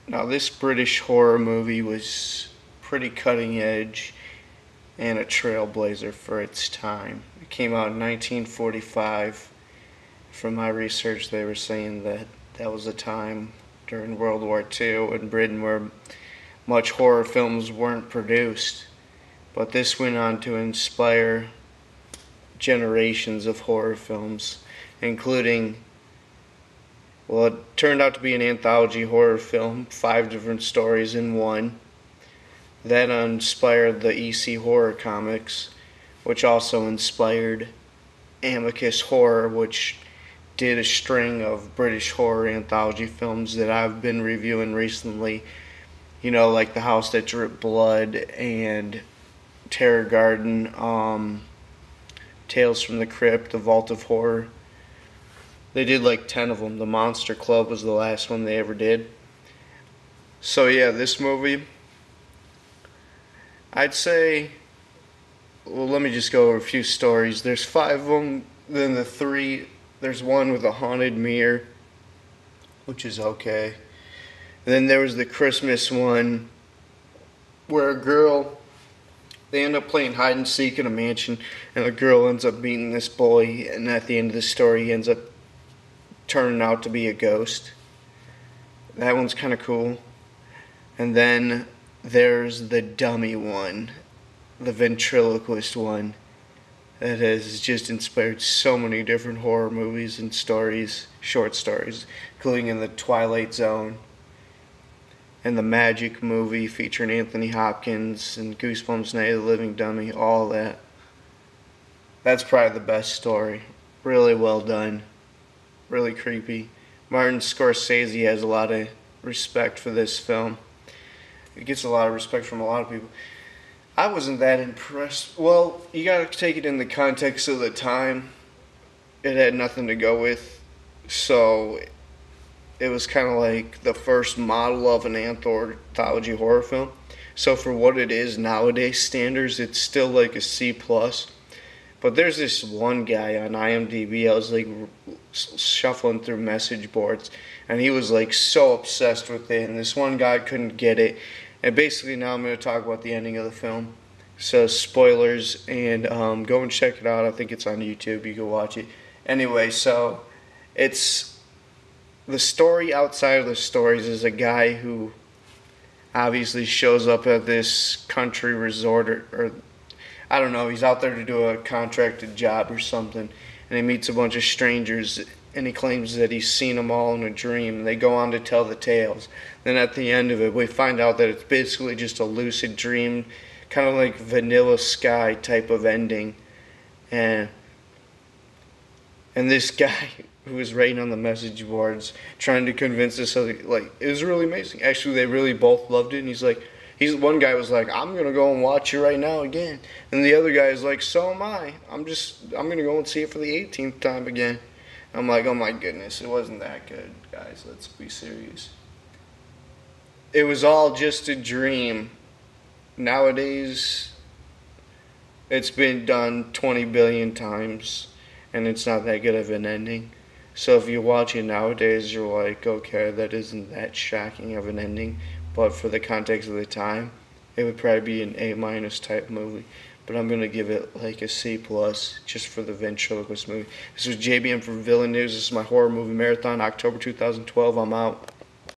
Now, this British horror movie was pretty cutting edge and a trailblazer for its time. It came out in 1945. From my research, they were saying that that was a time during World War II in Britain where much horror films weren't produced. But this went on to inspire generations of horror films, including, well, it turned out to be an anthology horror film, 5 different stories in one. That inspired the EC horror comics, which also inspired Amicus Horror, which did a string of British horror anthology films that I've been reviewing recently. You know, like The House That Dripped Blood and Terror Garden, Tales from the Crypt, The Vault of Horror. They did like 10 of them. The Monster Club was the last one they ever did. So yeah, this movie, I'd say, well, let me just go over a few stories. There's 5 of them, then there's one with a haunted mirror, which is okay. Then there was the Christmas one where they end up playing hide and seek in a mansion, and the girl ends up beating this boy, and at the end of the story he ends up turning out to be a ghost. That one's kind of cool. And then there's the dummy one, the ventriloquist one, that has just inspired so many different horror movies and stories, short stories, including in the Twilight Zone and the Magic movie featuring Anthony Hopkins and Goosebumps Night of the Living Dummy, all that. That's probably the best story. Really well done. Really creepy. Martin Scorsese has a lot of respect for this film. It gets a lot of respect from a lot of people. I wasn't that impressed. Well, you gotta take it in the context of the time. It had nothing to go with. So it was kind of like the first model of an anthology horror film. So for what it is nowadays standards, it's still like a C+. But there's this one guy on IMDb, I was like shuffling through message boards, and he was like so obsessed with it, and this one guy couldn't get it. And basically now I'm going to talk about the ending of the film. So spoilers, and go and check it out. I think it's on YouTube. You can watch it. Anyway, so it's the story outside of the stories is a guy who obviously shows up at this country resort or I don't know, he's out there to do a contracted job or something, and he meets a bunch of strangers, and he claims that he's seen them all in a dream. They go on to tell the tales. Then at the end of it, we find out that it's basically just a lucid dream, kind of like Vanilla Sky type of ending. And this guy who was writing on the message boards trying to convince us, like, it was really amazing. Actually, they really both loved it, and one guy was like, I'm gonna go and watch it right now again, and the other guy is like, so am I. I'm gonna go and see it for the 18th time again. I'm like, oh my goodness, it wasn't that good, guys. Let's be serious. It was all just a dream. Nowadays, it's been done 20 billion times, and it's not that good of an ending. So if you watch it nowadays, you're like, okay, that isn't that shocking of an ending. But for the context of the time, it would probably be an A- type movie. But I'm going to give it like a C+ just for the ventriloquist movie. This was JBM from VillainNews. This is my horror movie marathon, October 2012. I'm out.